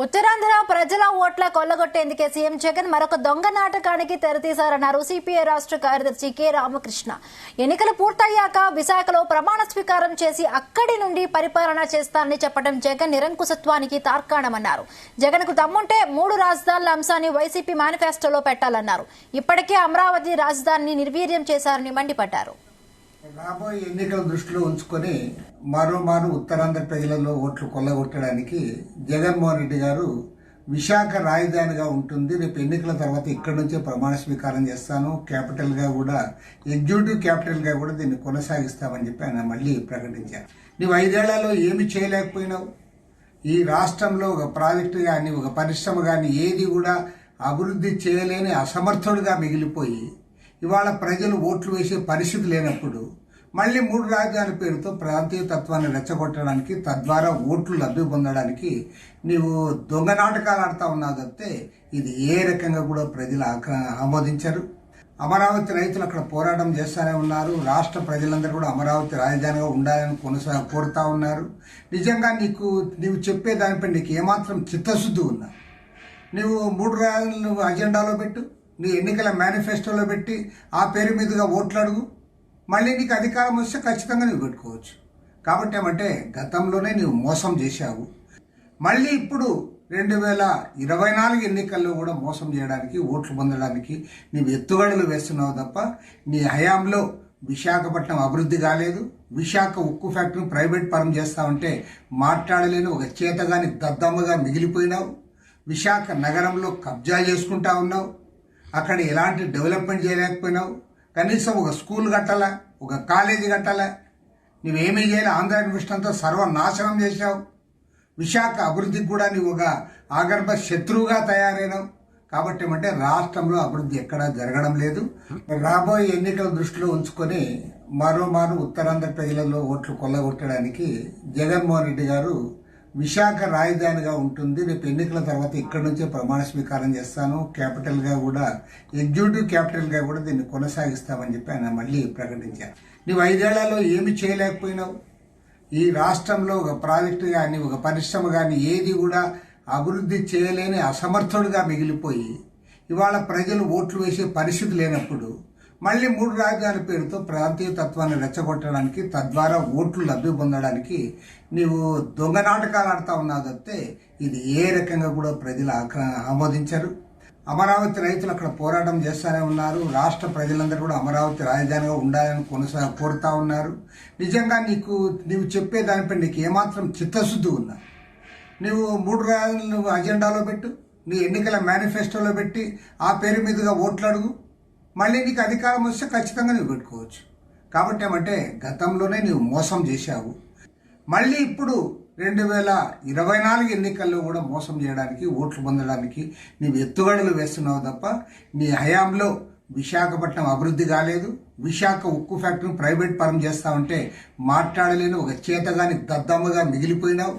ఉత్తరాంధ్ర ప్రజల ఓట్ల కొల్లగొట్టేందుకే సీఎం జగన్ మరొక దొంగ నాటకానికి తెరతీశారన్నారు సిపిఐ రాష్ట్ర కార్యదర్శి కె రామకృష్ణ. ఎన్నికలు పూర్తయ్యాక విశాఖలో ప్రమాణ స్వీకారం చేసి అక్కడి నుండి పరిపాలన చేస్తానని చెప్పడం జగన్ నిరంకుశత్వానికి తార్కాణమన్నారు. జగన్ కు దమ్ముంటే 3 రాజధానుల అంశాన్ని వైసీపీ మేనిఫెస్టోలో పెట్టాలన్నారు. ఇప్పటికే అమరావతి రాజధానిని నిర్వీర్యం చేశారని మండిపడ్డారు. రాబోయే ఎన్నికల దృష్టిలో ఉంచుకొని మరోమారు ఉత్తరాంధ్ర ప్రజలలో ఓట్లు కొల్లగొట్టడానికి జగన్మోహన్ రెడ్డి గారు విశాఖ రాజధానిగా ఉంటుంది, రేపు ఎన్నికల తర్వాత ఇక్కడి నుంచే ప్రమాణ స్వీకారం చేస్తాను, క్యాపిటల్ గా కూడా ఎగ్జిక్యూటివ్ క్యాపిటల్ గా కూడా దీన్ని కొనసాగిస్తామని చెప్పి ఆయన మళ్ళీ ప్రకటించారు. నువ్వు 5 ఏళ్లలో ఏమి చేయలేకపోయినావు? ఈ రాష్ట్రంలో ఒక ప్రాజెక్టు గాని ఒక పరిశ్రమ గాని ఏది కూడా అభివృద్ధి చేయలేని అసమర్థుడుగా మిగిలిపోయి ఇవాళ ప్రజలు ఓట్లు వేసే పరిస్థితి లేనప్పుడు మళ్లీ 3 రాజధానుల పేరుతో ప్రాంతీయ తత్వాన్ని రెచ్చగొట్టడానికి, తద్వారా ఓట్లు లబ్ధి పొందడానికి నీవు దొంగ నాటకాలు ఆడుతా ఉన్నావు తప్పితే ఇది ఏ రకంగా కూడా ప్రజలు ఆమోదించరు. అమరావతి రైతులు అక్కడ పోరాటం చేస్తూనే ఉన్నారు. రాష్ట్ర ప్రజలందరూ కూడా అమరావతి రాజధానిగా ఉండాలని కోరుతా ఉన్నారు. నిజంగా నీవు చెప్పే దానిపై నీకు ఏమాత్రం చిత్తశుద్ధి ఉన్నా నువ్వు 3 రాజధానులు అజెండాలో పెట్టు, నీ ఎన్నికల మేనిఫెస్టోలో పెట్టి ఆ పేరు మీదుగా ఓట్లు అడుగు, మళ్ళీ నీకు అధికారం వస్తే ఖచ్చితంగా నువ్వు పెట్టుకోవచ్చు. కాబట్టి ఏమంటే గతంలోనే నీవు మోసం చేశావు, మళ్ళీ ఇప్పుడు 2024 ఎన్నికల్లో కూడా మోసం చేయడానికి, ఓట్లు పొందడానికి నీవు ఎత్తుగడలు వేస్తున్నావు తప్ప నీ హయాంలో విశాఖపట్నం అభివృద్ధి కాలేదు. విశాఖ ఉక్కు ఫ్యాక్టరీని ప్రైవేట్ పరం చేస్తావంటే మాట్లాడలేని ఒక చేతగాని దద్దమ్మగా మిగిలిపోయినావు. విశాఖ నగరంలో కబ్జా చేసుకుంటా ఉన్నావు, అక్కడ ఎలాంటి డెవలప్మెంట్ చేయలేకపోయినావు. కనీసం ఒక స్కూల్ కట్టాలా, ఒక కాలేజీ కట్టాలా, నువ్వేమీ చేయాలి. ఆంధ్ర యూనివర్సిటీ అంతా సర్వనాశనం చేశావు. విశాఖ అభివృద్ధికి కూడా నువ్వు ఒక ఆగర్భ శత్రువుగా తయారైనావు. కాబట్టి ఏమంటే రాష్ట్రంలో అభివృద్ధి ఎక్కడా జరగడం లేదు. రాబోయే ఎన్నికల దృష్టిలో ఉంచుకొని మరోమారు ఉత్తరాంధ్ర ప్రజలలో ఓట్లు కొల్లగొట్టడానికి జగన్మోహన్ రెడ్డి గారు విశాఖ రాజధానిగా ఉంటుంది, రేపు ఎన్నికల తర్వాత ఇక్కడి నుంచే ప్రమాణ స్వీకారం చేస్తాను, క్యాపిటల్ గా కూడా ఎగ్జిక్యూటివ్ క్యాపిటల్ గా కూడా దీన్ని కొనసాగిస్తామని చెప్పి ఆయన మళ్ళీ ప్రకటించారు. నువ్వు 5 ఏళ్లలో ఏమి చేయలేకపోయినావు? ఈ రాష్ట్రంలో ఒక ప్రాజెక్టు గాని ఒక పరిశ్రమ గాని ఏది కూడా అభివృద్ధి చేయలేని అసమర్థుడుగా మిగిలిపోయి ఇవాళ ప్రజలు ఓట్లు వేసే పరిస్థితి లేనప్పుడు మళ్ళీ 3 రాజధానుల పేరుతో ప్రాంతీయ తత్వాన్ని రెచ్చగొట్టడానికి, తద్వారా ఓట్లు లబ్ధి పొందడానికి నీవు దొంగ నాటకాలు ఆడుతా ఉన్నావు తప్పితే ఇది ఏ రకంగా కూడా ప్రజలు ఆమోదించరు. అమరావతి రైతులు అక్కడ పోరాటం చేస్తూనే ఉన్నారు. రాష్ట్ర ప్రజలందరూ కూడా అమరావతి రాజధానిగా ఉండాలని కోరుతా ఉన్నారు. నిజంగా నీవు చెప్పే దానిపై నీకు ఏమాత్రం చిత్తశుద్ధి ఉన్నా నువ్వు 3 రాజధానులు అజెండాలో పెట్టు, నీ ఎన్నికల మేనిఫెస్టోలో పెట్టి ఆ పేరు మీదుగా ఓట్లు అడుగు, మళ్ళీ నీకు అధికారం వస్తే ఖచ్చితంగా నువ్వు పెట్టుకోవచ్చు. కాబట్టి ఏమంటే గతంలోనే నీవు మోసం చేశావు, మళ్ళీ ఇప్పుడు 2024 ఎన్నికల్లో కూడా మోసం చేయడానికి, ఓట్లు పొందడానికి నీవు ఎత్తుగడలు వేస్తున్నావు తప్ప నీ హయాంలో విశాఖపట్నం అభివృద్ధి కాలేదు. విశాఖ ఉక్కు ఫ్యాక్టరీని ప్రైవేట్ పరం చేస్తావంటే మాట్లాడలేని ఒక చేతగాని దద్దమ్మగా మిగిలిపోయినావు.